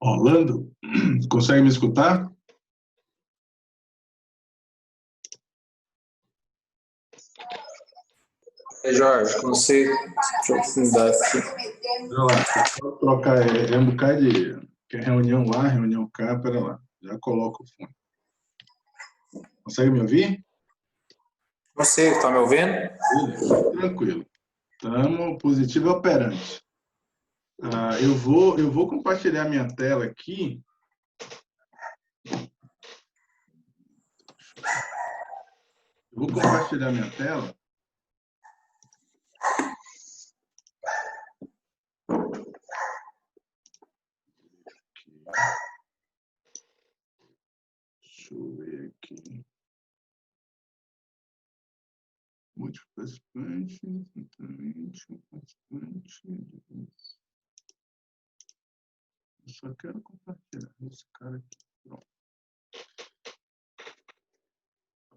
Orlando, consegue me escutar? Jorge, consigo. Deixa eu fundar aqui. Olha lá, vou trocar um bocado de que é reunião lá, reunião cá, pera lá, já coloco o fone. Consegue me ouvir? Consigo, tá me ouvindo? Beleza, tranquilo. Estamos positivo e operante. Eu vou compartilhar minha tela aqui. Eu vou compartilhar minha tela. Deixa eu ver aqui. Múltiplo participante, exatamente, participante. Eu só quero compartilhar esse cara aqui. Pronto.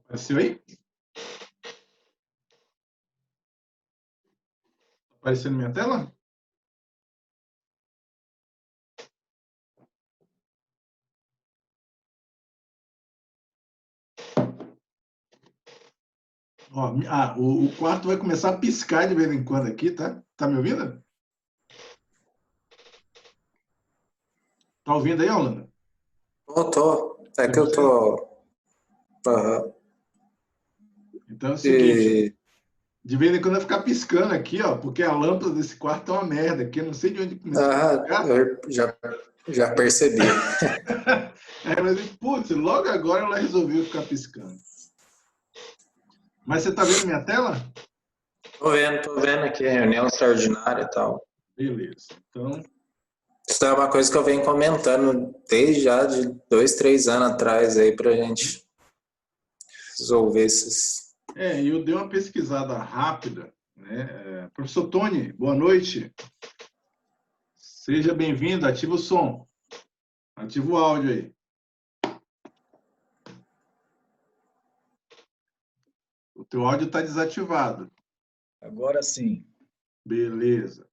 Apareceu aí? Tá aparecendo minha tela? Ó, o quarto vai começar a piscar de vez em quando aqui, tá? Tá me ouvindo? Tá ouvindo aí, Orlando? Tô. É que eu tô... Aham. Então é o seguinte, de vez em quando vai ficar piscando aqui, ó, porque a lâmpada desse quarto é uma merda, aqui eu não sei de onde começou a piscar. Eu já percebi. Mas, putz, logo agora ela resolveu ficar piscando. Mas você tá vendo minha tela? Tô vendo aqui, reunião extraordinária e tal. Beleza, então... Isso é uma coisa que eu venho comentando desde já de 2, 3 anos atrás aí pra gente resolver esses... Eu dei uma pesquisada rápida, né? Professor Tony, boa noite. Seja bem-vindo, ativa o som. Ativa o áudio aí. O teu áudio está desativado. Agora sim. Beleza.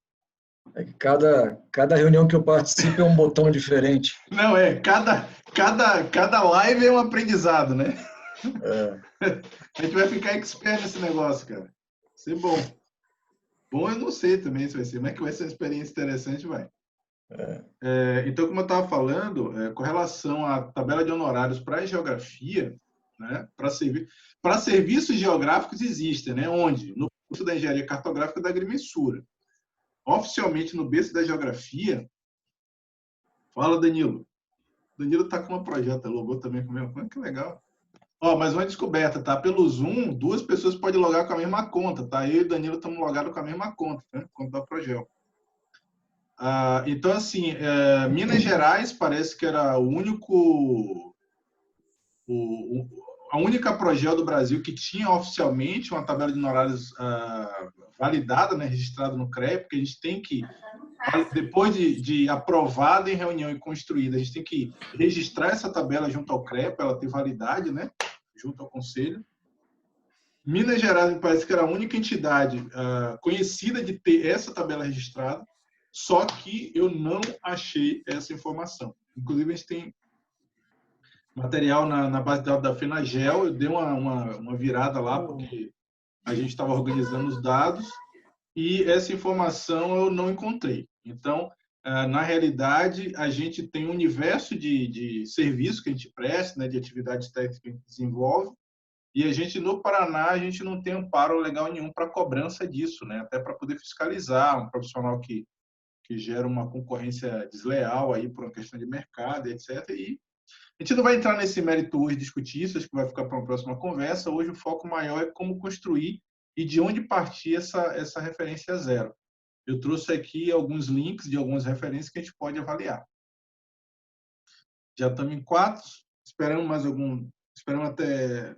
É que cada reunião que eu participo é um botão diferente. Não, cada live é um aprendizado, né? A gente vai ficar expert nesse negócio, cara. Vai ser bom. Bom, eu não sei também se vai ser, mas que vai ser uma experiência interessante, vai. Então, como eu estava falando, com relação à tabela de honorários para a geografia, né, para serviços geográficos existem, né? Onde? No curso da Engenharia Cartográfica da Agrimensura. Oficialmente, no berço da Geografia... Fala, Danilo. Danilo está com uma projeto, logou também com o meu. Que legal. Ó, mas uma descoberta, tá? Pelo Zoom, 2 pessoas podem logar com a mesma conta, tá? Eu e o Danilo estamos logados com a mesma conta, né? Conta da Progel. Então, assim, Minas Gerais parece que era o único... a única Progel do Brasil que tinha oficialmente uma tabela de honorários validada, né? Registrada no CREA, porque a gente tem que... Depois de aprovada em reunião e construída, a gente tem que registrar essa tabela junto ao CREA para ela ter validade, né? Junto ao Conselho. Minas Gerais me parece que era a única entidade conhecida de ter essa tabela registrada, só que eu não achei essa informação. Inclusive, a gente tem material na base de dados da FENAGEL, eu dei uma virada lá, porque a gente estava organizando os dados, e essa informação eu não encontrei. Então, na realidade, a gente tem um universo de serviços que a gente presta, né, de atividades técnicas que a gente desenvolve, e a gente, no Paraná, a gente não tem amparo legal nenhum para cobrança disso, né, até para poder fiscalizar um profissional que gera uma concorrência desleal aí por uma questão de mercado, etc. E a gente não vai entrar nesse mérito hoje, discutir isso, acho que vai ficar para uma próxima conversa. Hoje o foco maior é como construir e de onde partir essa referência zero. Eu trouxe aqui alguns links de algumas referências que a gente pode avaliar. Já estamos em 4, esperamos mais algum... Esperamos até...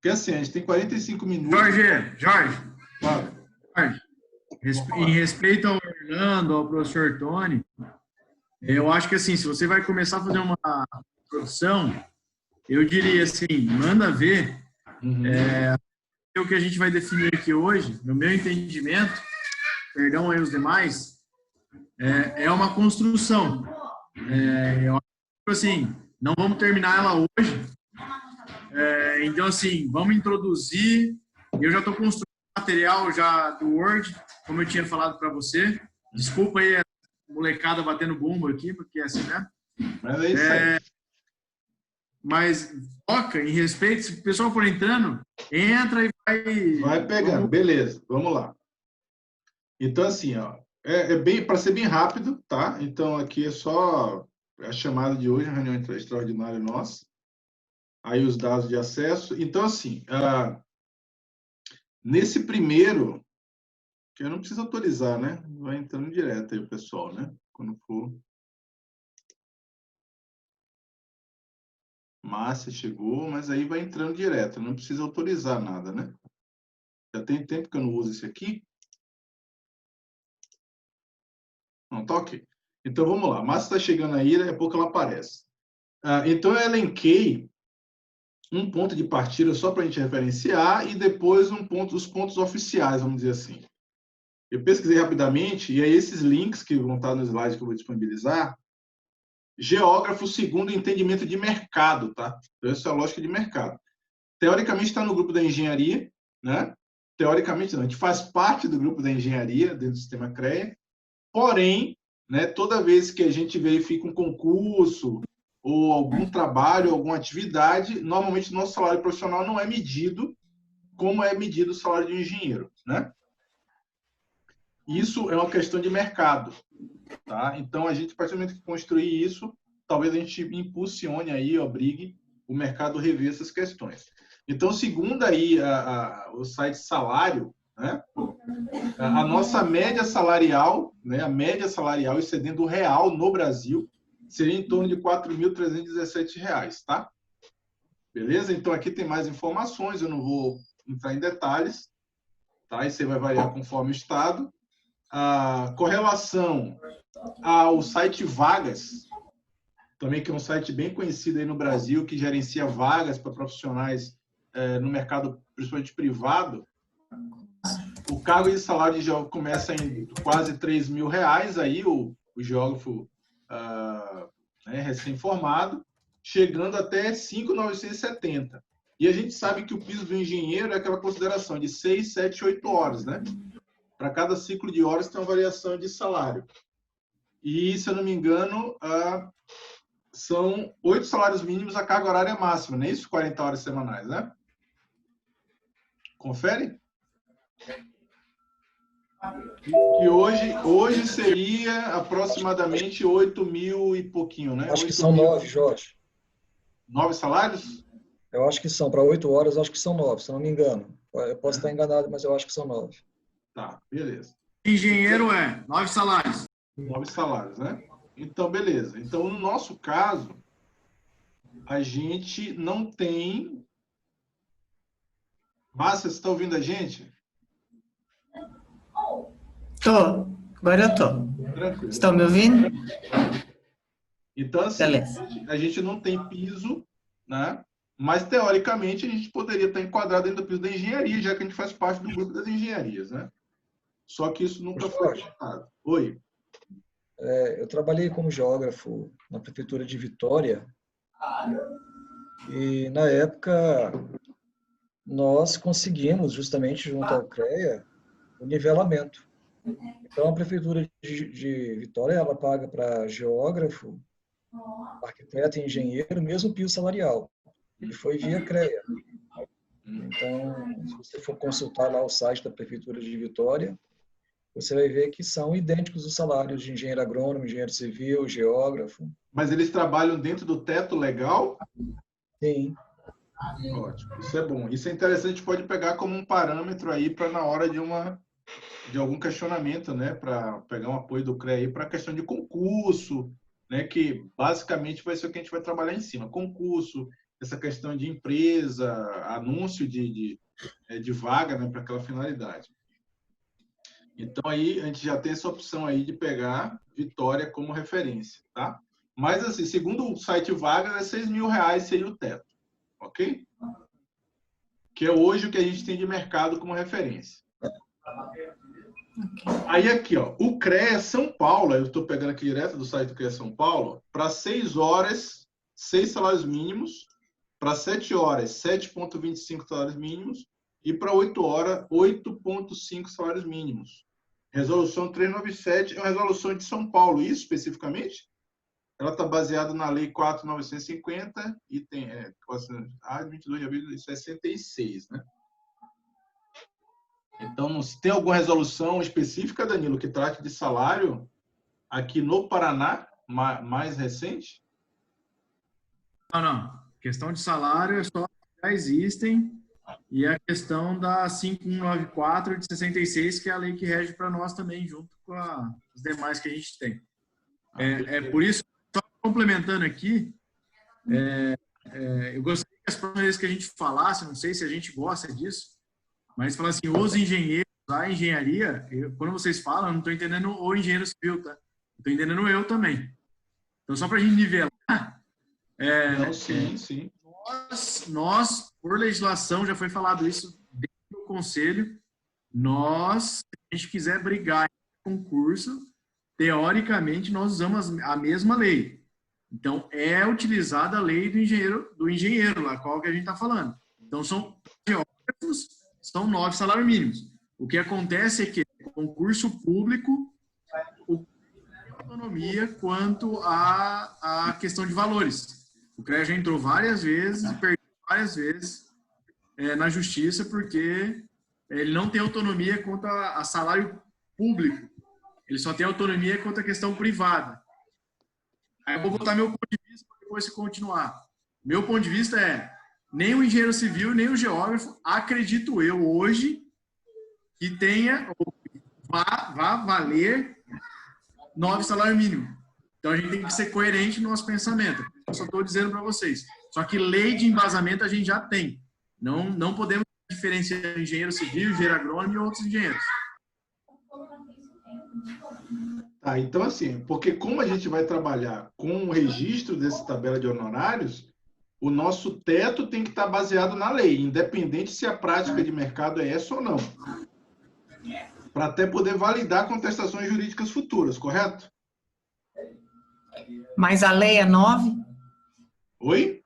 Porque assim, a gente tem 45 minutos... Jorge. Fala. Jorge, em respeito ao Orlando, ao professor Tony, eu acho que assim, se você vai começar a fazer uma produção, eu diria assim, manda ver o que a gente vai definir aqui hoje, no meu entendimento, perdão aí os demais, é uma construção. Eu acho que, assim, não vamos terminar ela hoje. Então, assim, vamos introduzir. Eu já estou construindo material já do Word, como eu tinha falado para você. Desculpa aí a molecada batendo bumbo aqui, porque é assim, né? Mas é isso aí. Mas foca em respeito, se o pessoal for entrando, entra e vai... Vai pegando, beleza, vamos lá. Então, assim, ó, para ser bem rápido, tá? Então, aqui é só a chamada de hoje, a reunião extraordinária nossa. Aí os dados de acesso. Então, assim, nesse primeiro, que eu não preciso autorizar, né? Vai entrando direto aí o pessoal, né? Quando for. Márcia chegou, mas aí vai entrando direto, não precisa autorizar nada, né? Já tem tempo que eu não uso esse aqui. Não, tá ok. Então, vamos lá. A Márcia está chegando aí, daqui a pouco ela aparece. Então, eu elenquei um ponto de partida só para a gente referenciar e depois os pontos oficiais, vamos dizer assim. Eu pesquisei rapidamente e aí esses links que vão estar no slide que eu vou disponibilizar, geógrafo segundo entendimento de mercado, tá? Então, essa é a lógica de mercado. Teoricamente está no grupo da engenharia, né? Teoricamente não, a gente faz parte do grupo da engenharia dentro do sistema CREA, porém, né, toda vez que a gente verifica um concurso ou algum trabalho, alguma atividade, normalmente o nosso salário profissional não é medido como é medido o salário de um engenheiro, né? Isso é uma questão de mercado, tá? Então, a gente, a partir do momento que construir isso, talvez a gente impulsione aí, obrigue o mercado a rever essas questões. Então, segundo aí o site Salário, né, a nossa média salarial, né, a média salarial excedendo o real no Brasil, seria em torno de R$ 4.317, tá? Beleza? Então, aqui tem mais informações, eu não vou entrar em detalhes, tá? Isso aí vai variar conforme o estado. A correlação ao site Vagas, também que é um site bem conhecido aí no Brasil, que gerencia vagas para profissionais no mercado, principalmente privado. O cargo de salário de geógrafo começa em quase R$3.000, aí o geógrafo recém-formado, chegando até 5.970. E a gente sabe que o piso do engenheiro é aquela consideração de 6, 7, 8 horas, né? Para cada ciclo de horas tem uma variação de salário. E, se eu não me engano, são 8 salários mínimos a carga horária máxima, não é isso? 40 horas semanais, né? Confere? Que hoje seria aproximadamente 8.000 e pouquinho, né? Acho que são 9, Jorge. 9 salários? Eu acho que são, para 8 horas, acho que são 9, se não me engano. Eu posso estar enganado, mas eu acho que são 9. Tá, beleza. Engenheiro 9 salários. 9 salários, né? Então, beleza. Então, no nosso caso, a gente não tem... Márcia, você está ouvindo a gente? Tô. Agora eu tô. Tranquilo. Estão me ouvindo? Então, assim, a gente não tem piso, né? Mas, teoricamente, a gente poderia estar enquadrado dentro do piso da engenharia, já que a gente faz parte do grupo das engenharias, né? Só que isso nunca foi tratado. Oi. Eu trabalhei como geógrafo na prefeitura de Vitória e, na época, nós conseguimos, justamente junto ao CREA, o nivelamento. Então, a prefeitura de Vitória, ela paga para geógrafo, arquiteto e engenheiro, mesmo piso salarial. Ele foi via CREA. Então, se você for consultar lá o site da prefeitura de Vitória, você vai ver que são idênticos os salários de engenheiro agrônomo, engenheiro civil, geógrafo. Mas eles trabalham dentro do teto legal? Sim. Ótimo, isso é bom. Isso é interessante, a gente pode pegar como um parâmetro aí para na hora de algum questionamento, né? Para pegar um apoio do CREA aí para a questão de concurso, né? Que basicamente vai ser o que a gente vai trabalhar em cima. Concurso, essa questão de empresa, anúncio de vaga, né? Para aquela finalidade. Então, aí, a gente já tem essa opção aí de pegar Vitória como referência, tá? Mas, assim, segundo o site Vagas, é R$6.000 seria o teto, ok? Que é hoje o que a gente tem de mercado como referência. Aí aqui, ó, o CREA São Paulo, eu estou pegando aqui direto do site do CREA São Paulo, para 6 horas, 6 salários mínimos, para 7 horas, 7,25 salários mínimos, e para 8 horas, 8,5 salários mínimos. Resolução 397 é uma resolução de São Paulo, isso especificamente? Ela está baseada na Lei 4.950 e tem 22 de abril de 66, né? Então, se tem alguma resolução específica, Danilo, que trate de salário aqui no Paraná, mais recente? Não. Questão de salário é só já existem, e a questão da 5194 de 66, que é a lei que rege para nós também, junto com as demais que a gente tem. Por isso, só complementando aqui, eu gostaria que as próximas vezes que a gente falasse, não sei se a gente gosta disso, mas falar assim, os engenheiros, a engenharia, quando vocês falam, eu não estou entendendo o engenheiro civil, tá? Estou entendendo eu também. Então, só para a gente nivelar, não, sim. Nós, por legislação, já foi falado isso dentro do conselho, se a gente quiser brigar em concurso, teoricamente, nós usamos a mesma lei. Então, é utilizada a lei do engenheiro, lá, qual que a gente está falando. Então, são geógrafos, são 9 salários mínimos. O que acontece é que concurso público, o autonomia quanto à questão de valores. O CREA já entrou várias vezes e perdeu várias vezes na justiça porque ele não tem autonomia quanto a salário público. Ele só tem autonomia quanto a questão privada. Aí eu vou botar meu ponto de vista para depois se continuar. Meu ponto de vista nem o engenheiro civil, nem o geógrafo, acredito eu hoje, que tenha, vá valer 9 salários mínimos. Então, a gente tem que ser coerente no nosso pensamento. Eu só estou dizendo para vocês. Só que lei de embasamento a gente já tem. Não podemos diferenciar engenheiro civil, engenheiro agrônomo e outros engenheiros. Então, assim, porque como a gente vai trabalhar com o registro dessa tabela de honorários, o nosso teto tem que estar baseado na lei, independente se a prática de mercado é essa ou não. Para até poder validar contestações jurídicas futuras, correto? Mas a lei é 9? Oi?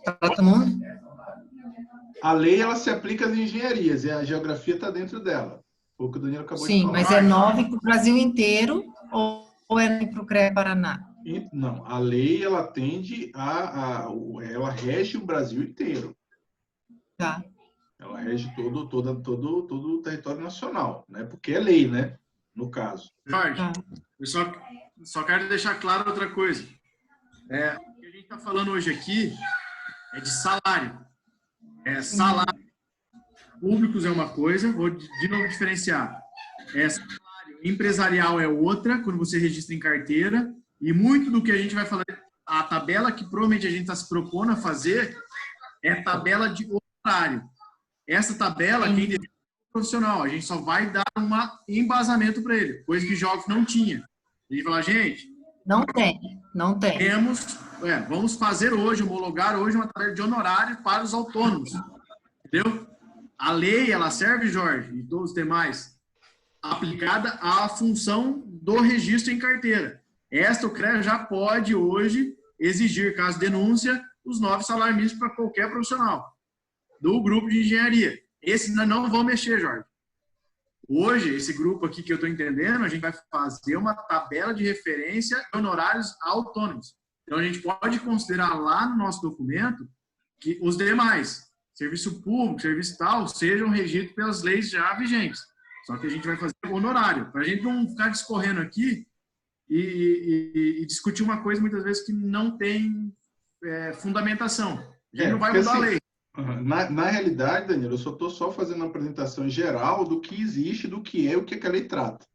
Para todo mundo? A lei, ela se aplica às engenharias, e a geografia está dentro dela. Foi o que o Danilo acabou de falar. Sim, mas é 9 para o Brasil inteiro ou é para o CREA Paraná? Não, a lei, ela tende ela rege o Brasil inteiro. Tá. Ela rege todo o território nacional, né? Porque é lei, né? No caso. Jorge, eu só quero deixar claro outra coisa. O que a gente está falando hoje aqui é de salário. Salário públicos é uma coisa, vou de novo diferenciar. Salário empresarial é outra, quando você registra em carteira, e muito do que a gente vai falar, a tabela que provavelmente a gente está se propondo a fazer é tabela de horário. Essa tabela, quem define é o profissional, a gente só vai dar um embasamento para ele, coisa que jogos não tinha. A gente fala, gente... Não tem. Vamos fazer hoje, homologar hoje uma tabela de honorário para os autônomos. Entendeu? A lei, ela serve, Jorge, e todos os demais, aplicada à função do registro em carteira. O CREA já pode hoje exigir, caso denúncia, os 9 salários mínimos para qualquer profissional do grupo de engenharia. Esse não vão mexer, Jorge. Hoje, esse grupo aqui que eu estou entendendo, a gente vai fazer uma tabela de referência de honorários autônomos. Então, a gente pode considerar lá no nosso documento que os demais, serviço público, serviço tal, sejam regidos pelas leis já vigentes. Só que a gente vai fazer honorário, para a gente não ficar discorrendo aqui e discutir uma coisa, muitas vezes, que não tem fundamentação. A gente não vai mudar a lei. Na realidade, Danilo, eu estou fazendo uma apresentação geral do que existe, do que é e o que a lei trata.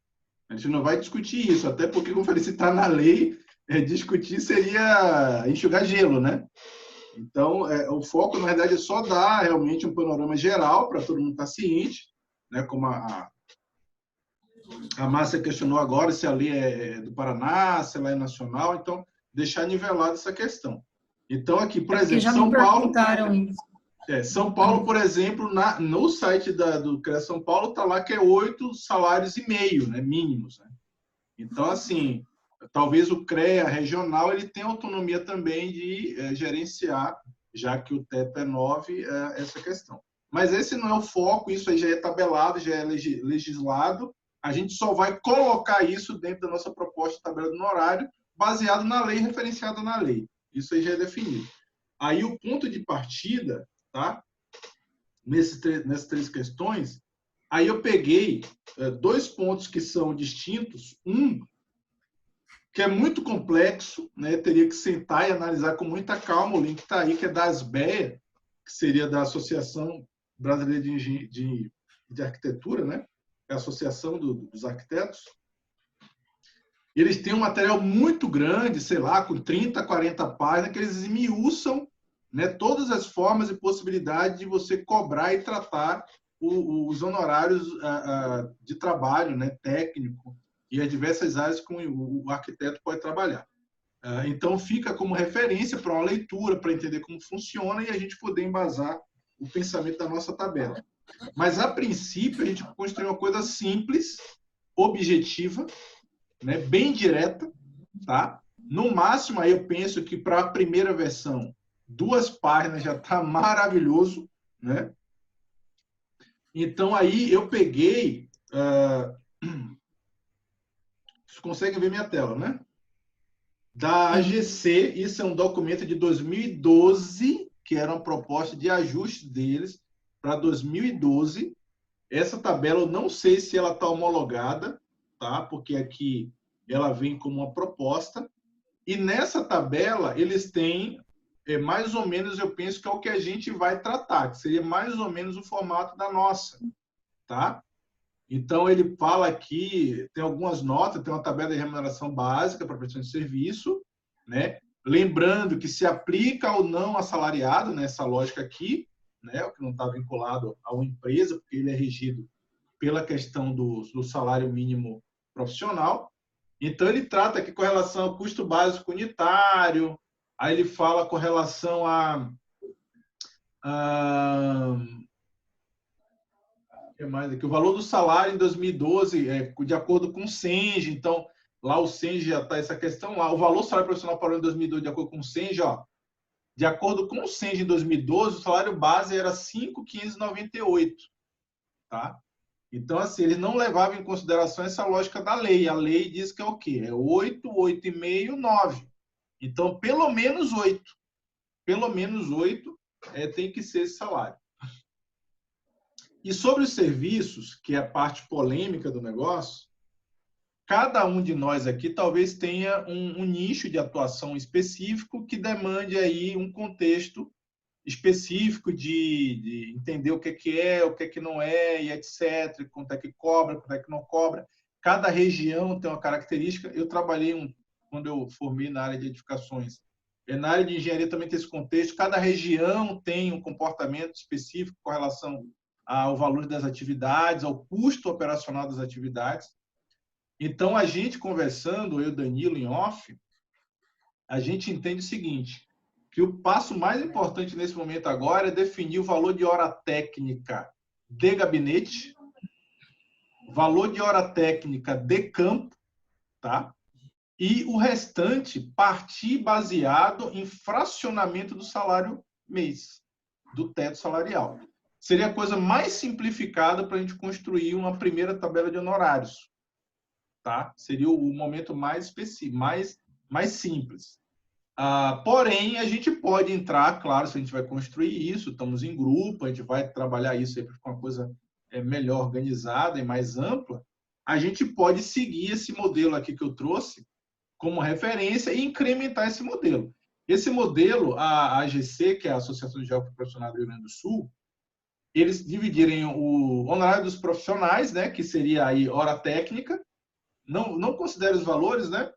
A gente não vai discutir isso, até porque, como eu falei, se está na lei, discutir seria enxugar gelo, né? Então, o foco, na verdade, é só dar realmente um panorama geral para todo mundo estar ciente, né? Como a Márcia questionou agora, se a lei é do Paraná, se ela é nacional, então, deixar nivelada essa questão. Então, aqui, por exemplo, já São me Paulo... perguntaram isso. São Paulo, por exemplo, no site do CREA São Paulo, está lá que é 8,5 salários, né, mínimos. Né? Então, assim, talvez o CREA regional ele tenha autonomia também de gerenciar, já que o teto é 9, essa questão. Mas esse não é o foco, isso aí já é tabelado, já é legislado. A gente só vai colocar isso dentro da nossa proposta de tabela do honorário, baseado na lei, referenciada na lei. Isso aí já é definido. Aí o ponto de partida, tá? Nessas 3 questões, aí eu peguei 2 pontos que são distintos. Um, que é muito complexo, né? Teria que sentar e analisar com muita calma. O link está aí, que é da ASBEA, que seria da Associação Brasileira de Arquitetura, né? É a Associação dos Arquitetos. Eles têm um material muito grande, sei lá, com 30, 40 páginas, que eles esmiuçam, né, todas as formas e possibilidades de você cobrar e tratar os honorários de trabalho, né, técnico, e as diversas áreas que o arquiteto pode trabalhar. Então, fica como referência para uma leitura, para entender como funciona e a gente poder embasar o pensamento da nossa tabela. Mas, a princípio, a gente construiu uma coisa simples, objetiva, né, bem direta, tá? No máximo, aí eu penso que para a primeira versão, 2 páginas já está maravilhoso, né? Então, aí eu peguei... Vocês conseguem ver minha tela, né? Da AGC, isso é um documento de 2012, que era uma proposta de ajuste deles para 2012. Essa tabela, eu não sei se ela está homologada, tá? Porque aqui ela vem como uma proposta. E nessa tabela, eles têm mais ou menos, eu penso que é o que a gente vai tratar, que seria mais ou menos o formato da nossa, tá? Então, ele fala aqui, tem algumas notas, tem uma tabela de remuneração básica para prestação de serviço, né? Lembrando que se aplica ou não assalariado, nessa lógica aqui, né? O que não está vinculado a uma empresa, porque ele é regido pela questão do salário mínimo profissional. Então, ele trata aqui com relação ao custo básico unitário, aí ele fala com relação que mais aqui? O valor do salário em 2012 de acordo com o CENG. Então, lá o CENG já está essa questão lá. O valor do salário profissional para o ano 2012, de acordo com o CENG, ó, de acordo com o CENG em 2012, o salário base era 5.598, tá? Então, assim, eles não levavam em consideração essa lógica da lei. A lei diz que é o quê? É 8, 8,5, 9. Então, pelo menos 8. Pelo menos 8 tem que ser esse salário. E sobre os serviços, que é a parte polêmica do negócio, cada um de nós aqui talvez tenha um nicho de atuação específico que demande aí um contexto específico de entender o que é, o que não é, e etc., quanto é que cobra, quanto é que não cobra. Cada região tem uma característica. Eu trabalhei, quando eu formei na área de edificações, na área de engenharia também tem esse contexto. Cada região tem um comportamento específico com relação ao valor das atividades, ao custo operacional das atividades. Então, a gente conversando, eu e o Danilo em off, a gente entende o seguinte, que o passo mais importante nesse momento agora é definir o valor de hora técnica de gabinete, valor de hora técnica de campo, tá? E o restante partir baseado em fracionamento do salário mês, do teto salarial. Seria a coisa mais simplificada para a gente construir uma primeira tabela de honorários, tá? Seria o momento mais específico, mais simples. Porém, a gente pode entrar, claro, se a gente vai construir isso, estamos em grupo, a gente vai trabalhar isso aí com uma coisa melhor organizada e mais ampla, a gente pode seguir esse modelo aqui que eu trouxe como referência e incrementar esse modelo. Esse modelo, a AGC, que é a Associação de Geógrafos Profissionais do Rio Grande do Sul, eles dividirem o honorário dos profissionais, né, que seria aí hora técnica, não considera os valores, né,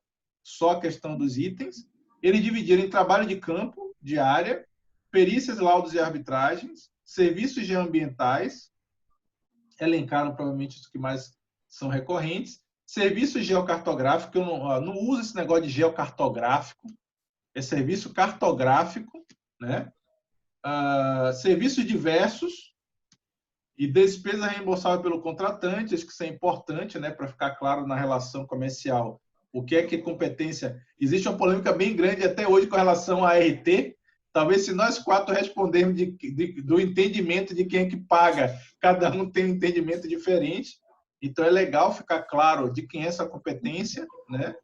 só a questão dos itens. Eles dividiram em trabalho de campo, de área, perícias, laudos e arbitragens, serviços geoambientais, elencaram provavelmente os que mais são recorrentes, serviços geocartográficos, eu não uso esse negócio de geocartográfico, é serviço cartográfico, né? serviços diversos e despesa reembolsável pelo contratante. Acho que isso é importante, né, para ficar claro na relação comercial. O que é competência? Existe uma polêmica bem grande até hoje com relação à RT. Talvez se nós 4 respondermos do entendimento de quem é que paga, cada um tem um entendimento diferente. Então, é legal ficar claro de quem é essa competência, né?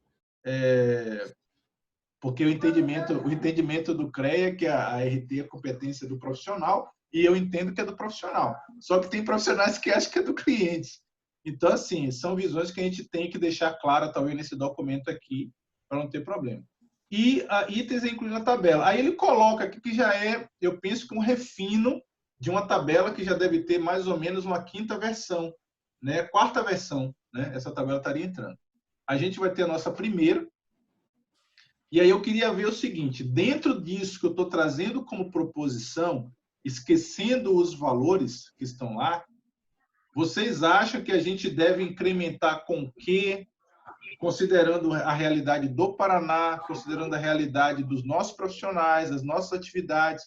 Porque o entendimento do CREA é que a RT é a competência do profissional, e eu entendo que é do profissional. Só que tem profissionais que acham que é do cliente. Então, assim, são visões que a gente tem que deixar clara, talvez, nesse documento aqui, para não ter problema. E itens incluídos na tabela. Aí ele coloca aqui que já é, eu penso, que um refino de uma tabela que já deve ter mais ou menos uma 5ª versão, né? 4ª versão, né? Essa tabela estaria entrando. A gente vai ter a nossa primeira. E aí eu queria ver o seguinte, dentro disso que eu estou trazendo como proposição, esquecendo os valores que estão lá, vocês acham que a gente deve incrementar com o quê? Considerando a realidade do Paraná, considerando a realidade dos nossos profissionais, das nossas atividades,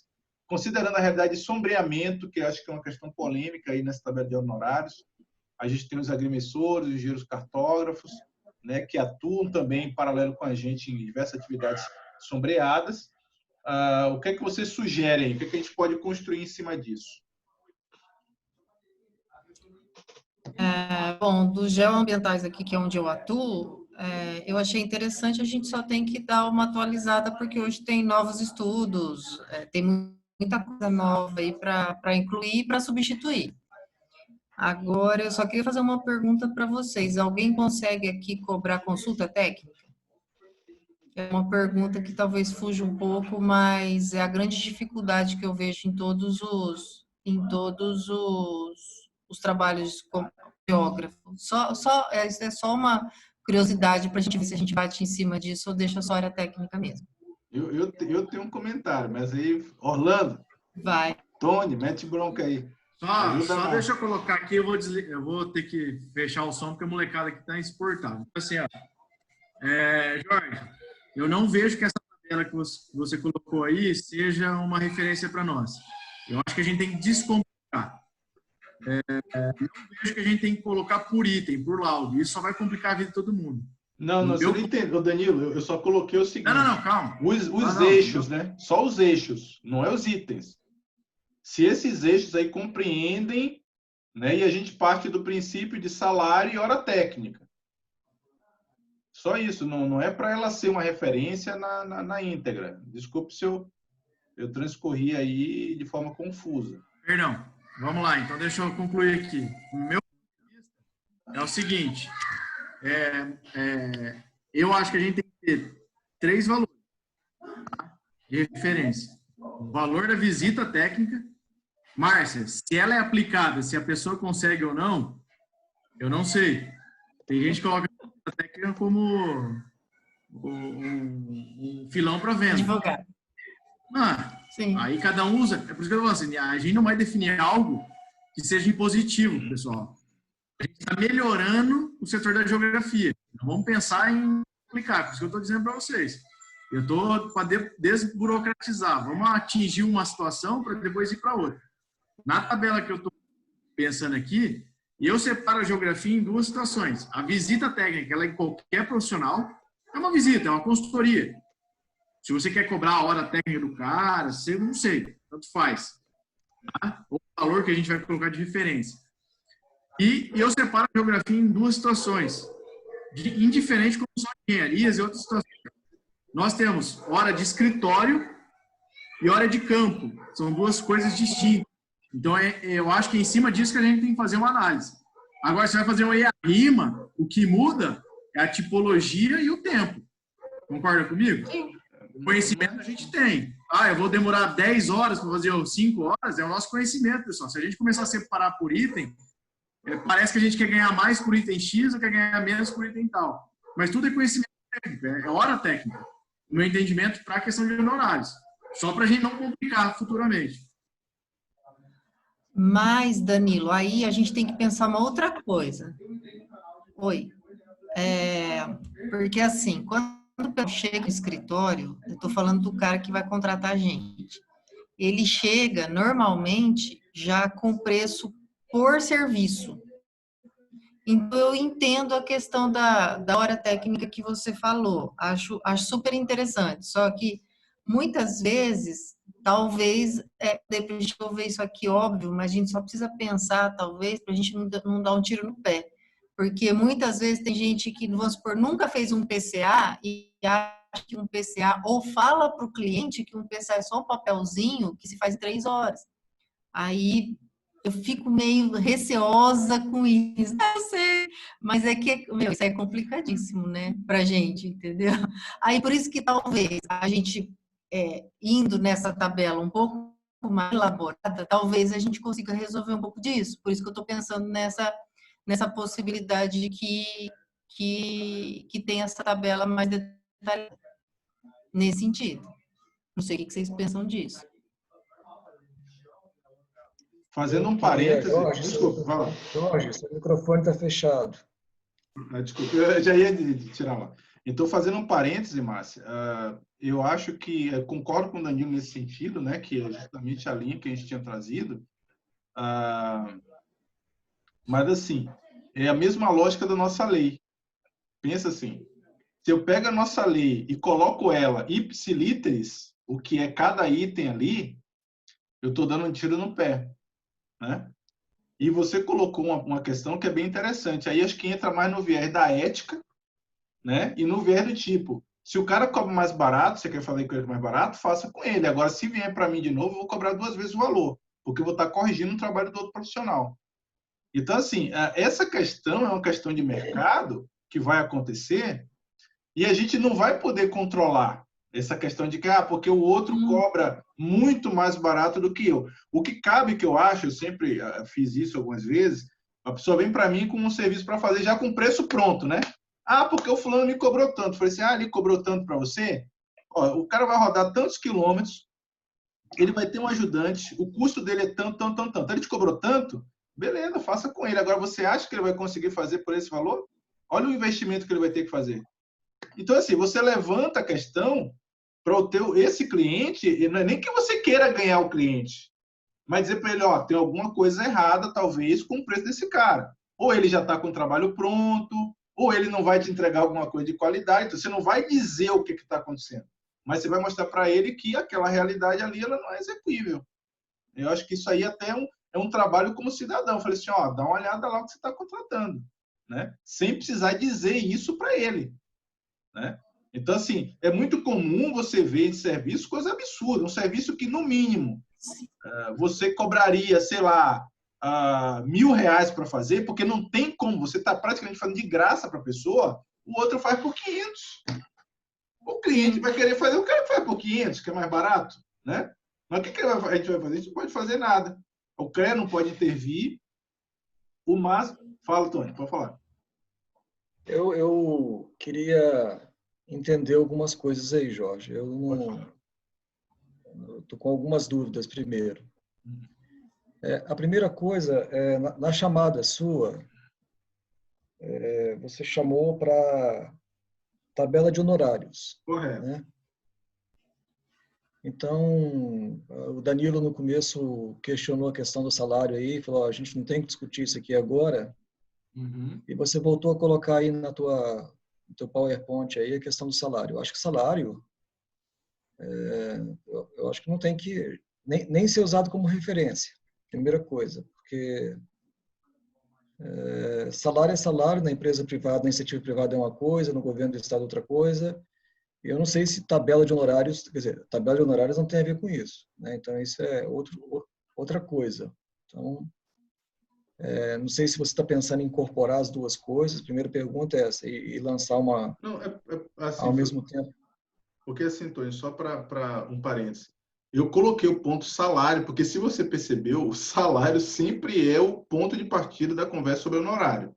considerando a realidade de sombreamento, que eu acho que é uma questão polêmica aí nessa tabela de honorários. A gente tem os agrimensores, os engenheiros cartógrafos, né, que atuam também em paralelo com a gente em diversas atividades sombreadas. O que é que vocês sugerem? O que é que a gente pode construir em cima disso? Bom, dos geoambientais aqui, que é onde eu atuo, eu achei interessante, a gente só tem que dar uma atualizada, porque hoje tem novos estudos, tem muita coisa nova aí para incluir e para substituir. Agora, eu só queria fazer uma pergunta para vocês. Alguém consegue aqui cobrar consulta técnica? É uma pergunta que talvez fuja um pouco, mas é a grande dificuldade que eu vejo em todos os trabalhos como geógrafo. É só uma curiosidade para a gente ver se a gente bate em cima disso ou deixa só a área técnica mesmo. Eu tenho um comentário, mas aí, Orlando, Vai. Tony, mete bronca aí. Só deixa eu colocar aqui, eu vou ter que fechar o som, porque a molecada aqui está insuportável. Então, assim, ó, Jorge, eu não vejo que essa tabela que você colocou aí seja uma referência para nós. Eu acho que a gente tem que descomplicar. Não vejo que a gente tem que colocar por item, por laudo. Isso só vai complicar a vida de todo mundo. Não, você não entendeu, Danilo. Eu só coloquei o seguinte. Não, calma. Os eixos, né? Só os eixos, não é os itens. Se esses eixos aí compreendem, né? E a gente parte do princípio de salário e hora técnica. Só isso, não é para ela ser uma referência na íntegra. Desculpe se eu transcorri aí de forma confusa. Perdão. Vamos lá, então deixa eu concluir aqui. O meu ponto de vista é o seguinte, eu acho que a gente tem que ter 3 valores, tá, de referência. O valor da visita técnica. Márcia, se ela é aplicada, se a pessoa consegue ou não, eu não sei. Tem gente que coloca a visita técnica como um filão para venda. Advogado. Sim. Aí cada um usa. É por isso que eu falo assim, a gente não vai definir algo que seja impositivo, pessoal. A gente está melhorando o setor da geografia. Não vamos pensar em aplicar, por isso que eu estou dizendo para vocês. Eu estou para desburocratizar. Vamos atingir uma situação para depois ir para outra. Na tabela que eu estou pensando aqui, eu separo a geografia em 2 situações. A visita técnica, ela é em qualquer profissional. É uma visita, é uma consultoria. Se você quer cobrar a hora técnica do cara, você não sei, tanto faz. Tá? O valor que a gente vai colocar de referência. E eu separo a geografia em 2 situações, indiferente como são engenharias e outras situações. Nós temos hora de escritório e hora de campo. São 2 coisas distintas. Então, eu acho que é em cima disso que a gente tem que fazer uma análise. Agora, você vai fazer uma EA-RIMA, o que muda é a tipologia e o tempo. Concorda comigo? Sim. O conhecimento a gente tem. Eu vou demorar 10 horas para fazer 5 horas, é o nosso conhecimento, pessoal. Se a gente começar a separar por item, parece que a gente quer ganhar mais por item X ou quer ganhar menos por item tal. Mas tudo é conhecimento técnico, é hora técnica. No meu entendimento, para a questão de honorários. Só para a gente não complicar futuramente. Mas, Danilo, aí a gente tem que pensar uma outra coisa. Oi. Porque assim, quando eu chego no escritório, eu estou falando do cara que vai contratar a gente. ele chega normalmente já com preço por serviço. Então, eu entendo a questão da hora técnica que você falou, acho super interessante, só que muitas vezes, talvez, depois de eu ver isso aqui, óbvio, mas a gente só precisa pensar, talvez, para a gente não dar um tiro no pé, porque muitas vezes tem gente que, vamos supor, nunca fez um PCA e acha que um PCA, ou fala para o cliente que um PCA é só um papelzinho que se faz em 3 horas. Aí eu fico meio receosa com isso. Não sei, mas é que, meu, isso é complicadíssimo, né, pra gente, entendeu? Aí por isso que talvez a gente, indo nessa tabela um pouco mais elaborada, talvez a gente consiga resolver um pouco disso. Por isso que eu estou pensando nessa possibilidade de que tem essa tabela mais detalhada nesse sentido. Não sei o que vocês pensam disso. Fazendo um parêntese... Jorge, Desculpa, fala. Jorge, seu microfone está fechado. Desculpa, eu já ia tirar lá. Então, fazendo um parêntese, Márcia, eu acho que, eu concordo com o Danilo nesse sentido, né, que é justamente a linha que a gente tinha trazido, mas, assim, é a mesma lógica da nossa lei. Pensa assim, se eu pego a nossa lei e coloco ela ipsiliteris, o que é cada item ali, eu estou dando um tiro no pé, né? E você colocou uma questão que é bem interessante. Aí acho que entra mais no viés da ética, né? E no viés do tipo, se o cara cobra mais barato, você quer fazer com ele mais barato, faça com ele. Agora, se vier para mim de novo, eu vou cobrar 2 vezes o valor, porque eu vou estar corrigindo o trabalho do outro profissional. Então, assim, essa questão é uma questão de mercado que vai acontecer e a gente não vai poder controlar essa questão de que, porque o outro cobra muito mais barato do que eu. O que cabe, que eu acho, eu sempre fiz isso algumas vezes, a pessoa vem para mim com um serviço para fazer já com preço pronto, né? Porque o fulano me cobrou tanto. Eu falei assim, ele cobrou tanto para você? O cara vai rodar tantos quilômetros, ele vai ter um ajudante, o custo dele é tanto, tanto, tanto, tanto. Ele te cobrou tanto? Beleza, faça com ele. Agora, você acha que ele vai conseguir fazer por esse valor? Olha o investimento que ele vai ter que fazer. Então, assim, você levanta a questão para esse cliente, e não é nem que você queira ganhar o cliente, mas dizer para ele, tem alguma coisa errada, talvez, com o preço desse cara. Ou ele já está com o trabalho pronto, ou ele não vai te entregar alguma coisa de qualidade, então você não vai dizer o que está acontecendo, mas você vai mostrar para ele que aquela realidade ali ela não é execuível. Eu acho que isso aí até é um trabalho como cidadão. Eu falei assim, dá uma olhada lá o que você está contratando, né? Sem precisar dizer isso para ele, né? Então, assim, é muito comum você ver em serviço coisa absurda, um serviço que, no mínimo, você cobraria, sei lá, R$1.000 para fazer, porque não tem como, você está praticamente fazendo de graça para a pessoa, o outro faz por 500. O cliente vai querer fazer, o cara faz por 500, que é mais barato, né? Mas o que a gente vai fazer? A gente não pode fazer nada. O CREA não pode intervir, o máximo... Fala, Tony, pode falar. Eu queria entender algumas coisas aí, Jorge. Eu estou com algumas dúvidas primeiro. A primeira coisa, na chamada sua, você chamou para tabela de honorários. Correto. Né? Então, o Danilo no começo questionou a questão do salário aí, falou, a gente não tem que discutir isso aqui agora. E você voltou a colocar aí no teu PowerPoint aí a questão do salário. Eu acho que salário, eu acho que não tem que nem ser usado como referência, primeira coisa, porque salário é salário, na empresa privada, na iniciativa privada é uma coisa, no governo do estado é outra coisa. Eu não sei se tabela de honorários, quer dizer, tabela de honorários não tem a ver com isso, né? Então isso é outra coisa. Então, não sei se você está pensando em incorporar as duas coisas. A primeira pergunta é essa, e lançar uma Não, assim, ao mesmo tempo. Porque assim, Tony, só para um parênteses, eu coloquei o ponto salário, porque se você percebeu, o salário sempre é o ponto de partida da conversa sobre honorário.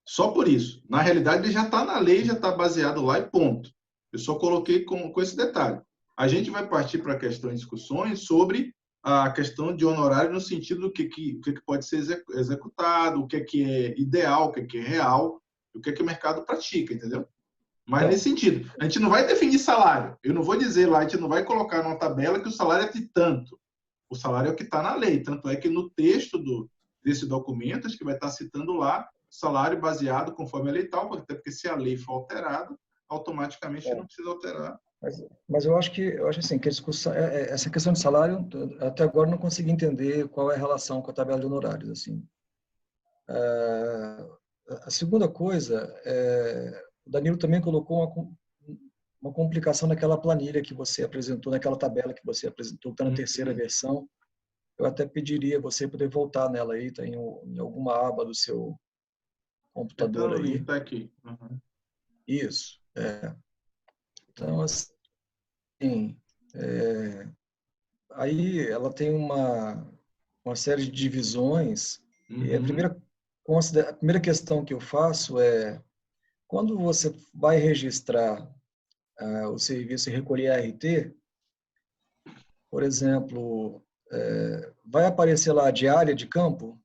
Só por isso. Na realidade, ele já está na lei, já está baseado lá e ponto. Eu só coloquei com esse detalhe. A gente vai partir para questões, discussões sobre a questão de honorário no sentido do que pode ser executado, o que é ideal, o que é real, o que o mercado pratica, entendeu? Mas nesse sentido, a gente não vai definir salário. Eu não vou dizer lá, a gente não vai colocar numa tabela que o salário é de tanto. O salário é o que está na lei. Tanto é que no texto desse documento, acho que vai estar citando lá salário baseado conforme a lei tal, até porque se a lei for alterada, automaticamente não precisa alterar. Mas eu acho assim que essa questão de salário, até agora não consegui entender qual é a relação com a tabela de honorários. Assim. A segunda coisa, o Danilo também colocou uma complicação naquela planilha que você apresentou, naquela tabela que você apresentou, que está na terceira versão. Eu até pediria você poder voltar nela aí, tá em alguma aba do seu computador aí. Está aqui. Uhum. Isso. Então, assim, aí ela tem uma série de divisões. Uhum. E a primeira questão que eu faço é, quando você vai registrar o serviço e recolher a RT, por exemplo, vai aparecer lá a diária de campo?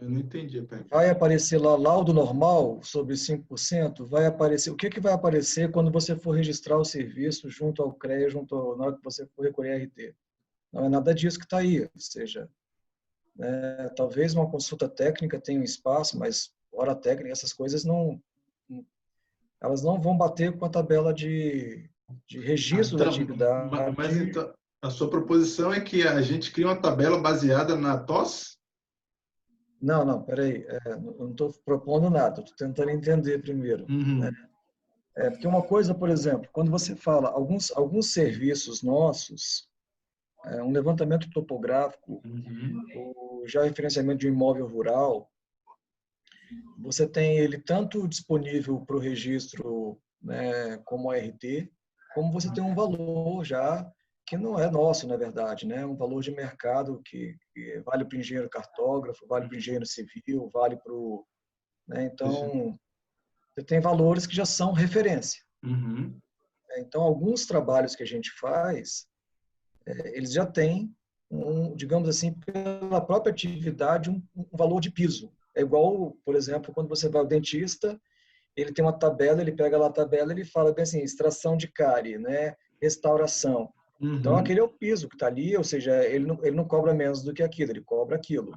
Eu não entendi. Vai aparecer lá laudo normal sobre 5%? Vai aparecer, o que vai aparecer quando você for registrar o serviço junto ao CREA, na hora que você for recolher a RT? Não é nada disso que está aí, ou seja, talvez uma consulta técnica tenha um espaço, mas hora técnica, essas coisas elas não vão bater com a tabela de registro da atividade. Mas então, a sua proposição é que a gente cria uma tabela baseada na TOS? Não, peraí, eu não estou propondo nada, estou tentando entender primeiro. Uhum. Né? Porque uma coisa, por exemplo, quando você fala alguns serviços nossos, um levantamento topográfico, o georreferenciamento de um imóvel rural, você tem ele tanto disponível para o registro, né, como ART, como você tem um valor já que não é nosso, na verdade, né? Um valor de mercado que vale para o engenheiro cartógrafo, vale para o engenheiro civil, vale para o... Né? Então, você tem valores que já são referência. Uhum. Então, alguns trabalhos que a gente faz, eles já têm, digamos assim, pela própria atividade, um valor de piso. É igual, por exemplo, quando você vai ao dentista, ele tem uma tabela, ele pega lá a tabela, ele fala bem assim, extração de cárie, né? Restauração. Uhum. Então, aquele é o piso que está ali, ou seja, ele não cobra menos do que aquilo, ele cobra aquilo.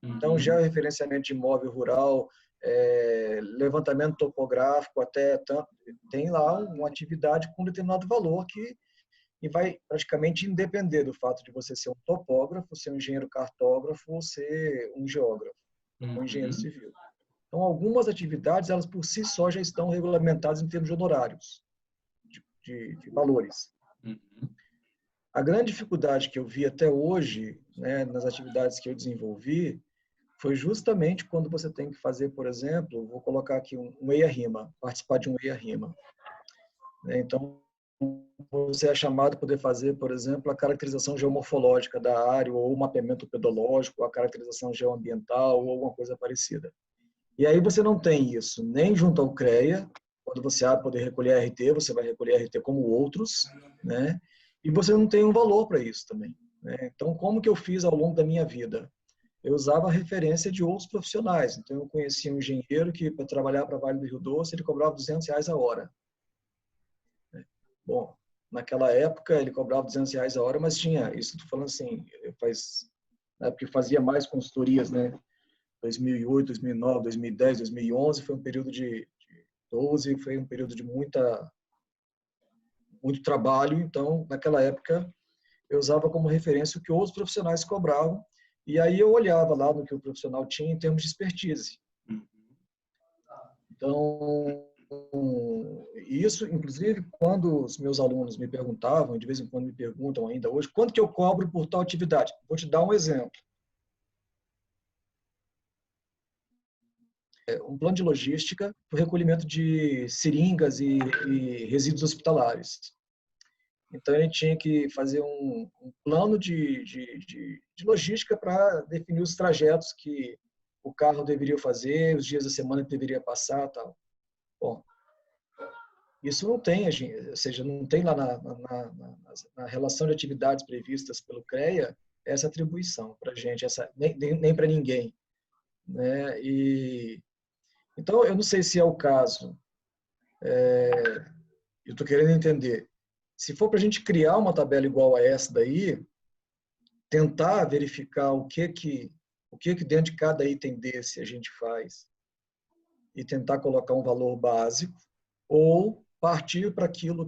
Então, georreferenciamento de imóvel rural, levantamento topográfico, tem lá uma atividade com determinado valor e vai praticamente independer do fato de você ser um topógrafo, ser um engenheiro cartógrafo ou ser um geógrafo, ou um engenheiro civil. Então, algumas atividades, elas por si só já estão regulamentadas em termos de honorários, de valores. A grande dificuldade que eu vi até hoje, né, nas atividades que eu desenvolvi, foi justamente quando você tem que fazer, por exemplo, vou colocar aqui um EIA-RIMA, participar de um EIA-RIMA. Então, você é chamado a poder fazer, por exemplo, a caracterização geomorfológica da área, ou o mapeamento pedológico, ou a caracterização geoambiental, ou alguma coisa parecida. E aí você não tem isso nem junto ao CREA, quando você vai poder recolher RT, você vai recolher RT como outros, né? E você não tem um valor para isso também. Né? Então, como que eu fiz ao longo da minha vida? Eu usava a referência de outros profissionais. Então, eu conhecia um engenheiro que, para trabalhar para Vale do Rio Doce, ele cobrava R$200 a hora. Bom, naquela época, ele cobrava R$200 a hora, mas tinha, isso estou falando assim, na época eu fazia mais consultorias, né? 2008, 2009, 2010, 2011, foi um período de 12, foi um período de muito trabalho. Então, naquela época, eu usava como referência o que outros profissionais cobravam, e aí eu olhava lá no que o profissional tinha em termos de expertise. Então, isso, inclusive, quando os meus alunos me perguntavam, de vez em quando me perguntam ainda hoje, quanto que eu cobro por tal atividade? Vou te dar um exemplo. Um plano de logística para o recolhimento de seringas e resíduos hospitalares. Então, a gente tinha que fazer um plano de logística para definir os trajetos que o carro deveria fazer, os dias da semana que deveria passar, tal. Bom, isso não tem, ou seja, não tem lá na relação de atividades previstas pelo CREA essa atribuição para a gente, nem para ninguém. Né? Então, eu não sei se é o caso, eu estou querendo entender. Se for para a gente criar uma tabela igual a essa daí, tentar verificar o que dentro de cada item desse a gente faz e tentar colocar um valor básico, ou partir para aquilo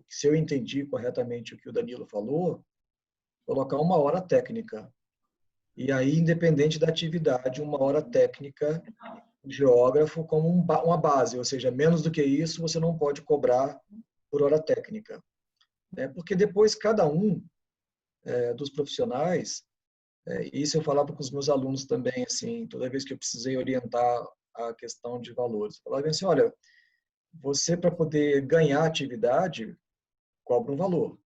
se eu entendi corretamente o que o Danilo falou, colocar uma hora técnica. E aí, independente da atividade, uma hora técnica, geógrafo como uma base, ou seja, menos do que isso você não pode cobrar por hora técnica. Porque depois cada um dos profissionais, isso eu falava com os meus alunos também, assim, toda vez que eu precisei orientar a questão de valores. Eu falava assim, olha, você para poder ganhar atividade, cobra um valor.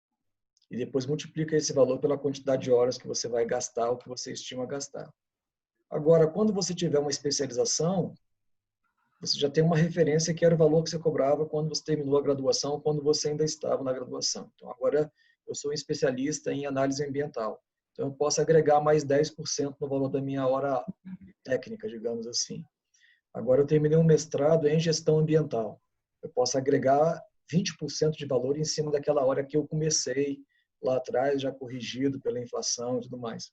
E depois multiplica esse valor pela quantidade de horas que você vai gastar, ou que você estima gastar. Agora, quando você tiver uma especialização, você já tem uma referência que era o valor que você cobrava quando você terminou a graduação, quando você ainda estava na graduação. Então, agora eu sou um especialista em análise ambiental. Então, eu posso agregar mais 10% no valor da minha hora técnica, digamos assim. Agora, eu terminei um mestrado em gestão ambiental. Eu posso agregar 20% de valor em cima daquela hora que eu comecei lá atrás, já corrigido pela inflação e tudo mais.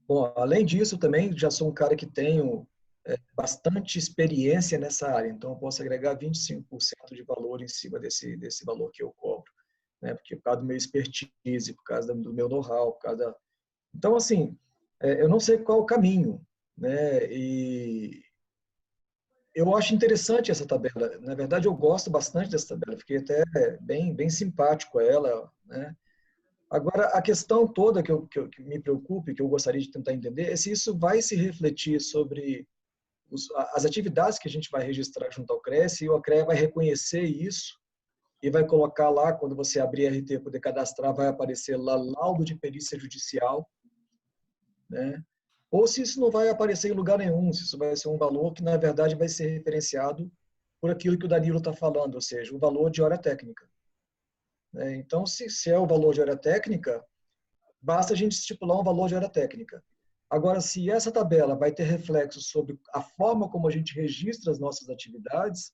Bom, além disso, também já sou um cara que tenho bastante experiência nessa área, então eu posso agregar 25% de valor em cima desse valor que eu cobro, né? Porque por causa do meu expertise, por causa do meu know-how, por causa Então, assim, eu não sei qual é o caminho, né? E eu acho interessante essa tabela. Na verdade, eu gosto bastante dessa tabela. Fiquei até bem simpático a ela, né? Agora, a questão toda que me preocupa e que eu gostaria de tentar entender é se isso vai se refletir sobre as atividades que a gente vai registrar junto ao CREA, e o CREA vai reconhecer isso e vai colocar lá, quando você abrir a RT, poder cadastrar, vai aparecer lá laudo de perícia judicial, né? Ou se isso não vai aparecer em lugar nenhum, se isso vai ser um valor que, na verdade, vai ser referenciado por aquilo que o Danilo está falando, ou seja, o valor de hora técnica. Então, se é o valor de hora técnica, basta a gente estipular um valor de hora técnica. Agora, se essa tabela vai ter reflexo sobre a forma como a gente registra as nossas atividades,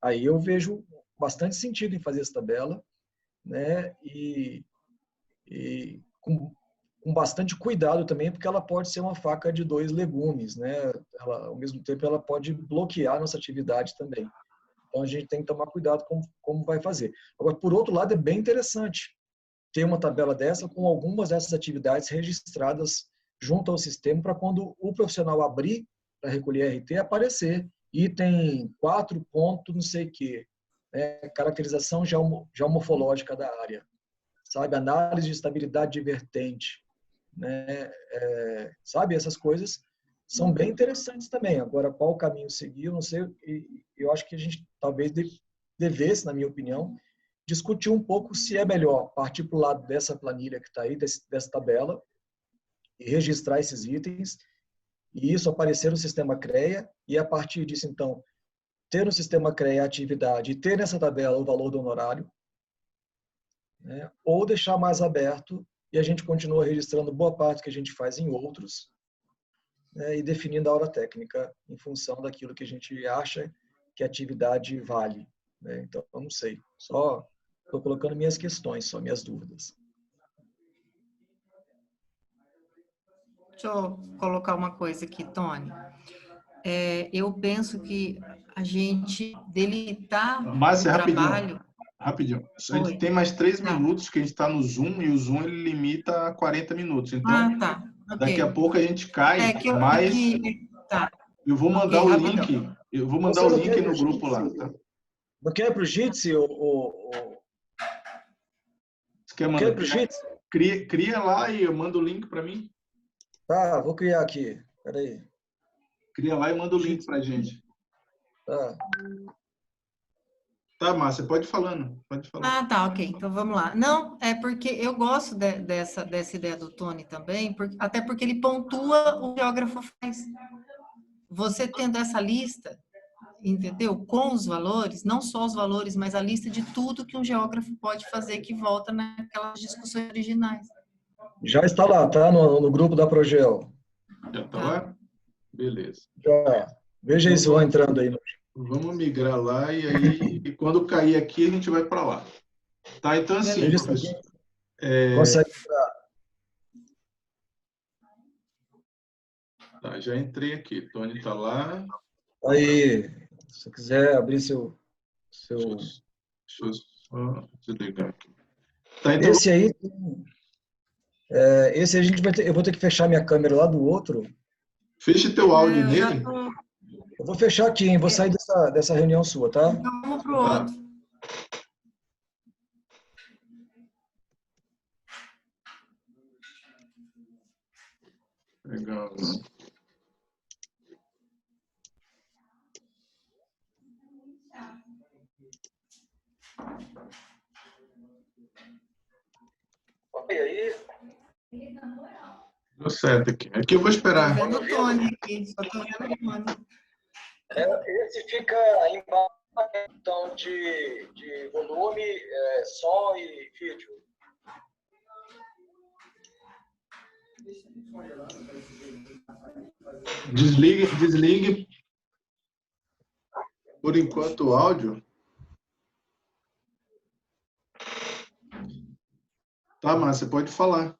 aí eu vejo bastante sentido em fazer essa tabela, né? E com bastante cuidado também, porque ela pode ser uma faca de dois legumes, né? Ao mesmo tempo, ela pode bloquear a nossa atividade também. Então, a gente tem que tomar cuidado com como vai fazer. Agora, por outro lado, é bem interessante ter uma tabela dessa com algumas dessas atividades registradas junto ao sistema para quando o profissional abrir para recolher RT, aparecer item 4 ponto não sei o quê, caracterização geomorfológica da área, sabe? Análise de estabilidade de vertente, né? Sabe? Essas coisas são bem interessantes também. Agora, qual o caminho seguir, eu não sei, e eu acho que a gente talvez devesse, na minha opinião, discutir um pouco se é melhor partir para o lado dessa planilha que está aí, dessa tabela, e registrar esses itens, e isso aparecer no sistema CREA, e a partir disso, então, ter no sistema CREA a atividade e ter nessa tabela o valor do honorário, né? Ou deixar mais aberto e a gente continua registrando boa parte que a gente faz em outros, né? E definindo a hora técnica em função daquilo que a gente acha que a atividade vale, né? Então, eu não sei. Só estou colocando minhas questões, só minhas dúvidas. Deixa eu colocar uma coisa aqui, Tony. Eu penso que a gente deletar Márcia, o trabalho... Rapidinho. A gente tem mais 3 minutos que a gente está no Zoom e o Zoom ele limita a 40 minutos. Então, tá. Okay. Daqui a pouco a gente cai, Tá. Eu vou mandar o link. Eu vou mandar o link no grupo lá. Tá? Não quer pro Jitsi? Você quer mandar? Cria lá e eu mando o link para mim. Tá, vou criar aqui. Peraí. Cria lá e manda o link pra gente. Tá. Tá, Márcia, pode ir falando. Pode falar. Tá, ok. Então vamos lá. Não, é porque eu gosto dessa ideia do Tony também, até porque ele pontua o geógrafo faz. Você tendo essa lista, entendeu? Com os valores, não só os valores, mas a lista de tudo que um geógrafo pode fazer que volta naquelas discussões originais. Já está lá, tá? No grupo da Progel. Já está lá? Beleza. Já. Veja eles vão entrando aí. Vamos migrar lá e aí, e quando cair aqui, a gente vai para lá. Tá, então assim, Veja se professor. alguém consegue entrar. Tá, já entrei aqui. Tony tá lá. Aí, se você quiser abrir seu... Deixa eu só desligar aqui. Tá, então, Esse aí, esse a gente vai ter, eu vou ter que fechar minha câmera lá do outro. feche teu áudio Eu já nele. tô... Eu vou fechar aqui, hein? Vou sair dessa reunião sua, tá? Então vamos pro Tá. outro. Legal. E aí? Deu certo aqui. Aqui eu vou Tô esperar. vendo o Tony aqui, só tô vendo o Tony. Esse fica embaixo então, de volume, som e vídeo. Desligue por enquanto o áudio. Tá, Márcia, pode falar.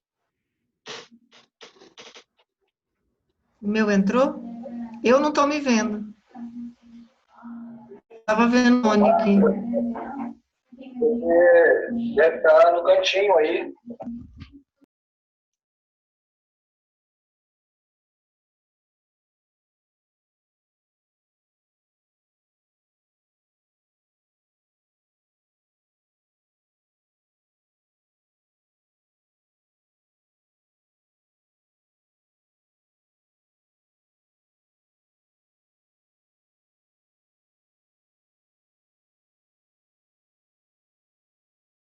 O meu entrou? Eu não tô me vendo. Tava vendo o Tony aqui. Deve estar no cantinho aí.